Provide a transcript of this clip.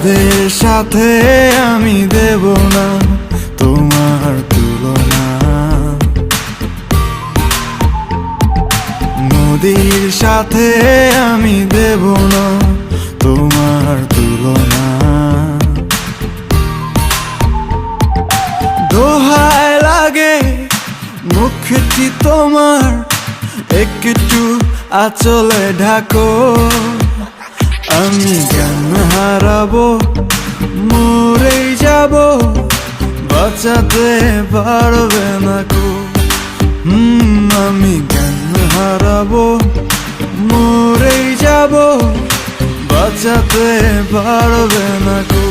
নদের সাথে আমি দেব না তোমার তুলনা, নদীর সাথে আমি দেব না তোমার তুলনা। দোহায় লাগে মুখটি তোমার, একটু আঁচলে ঢাকো। আমি জ্ঞান হারাবো, মরেই যাব, বাঁচাতে পারবে না কো। আমি জ্ঞান হারাবো, মরেই যাব, বাঁচাতে পারবে না কো।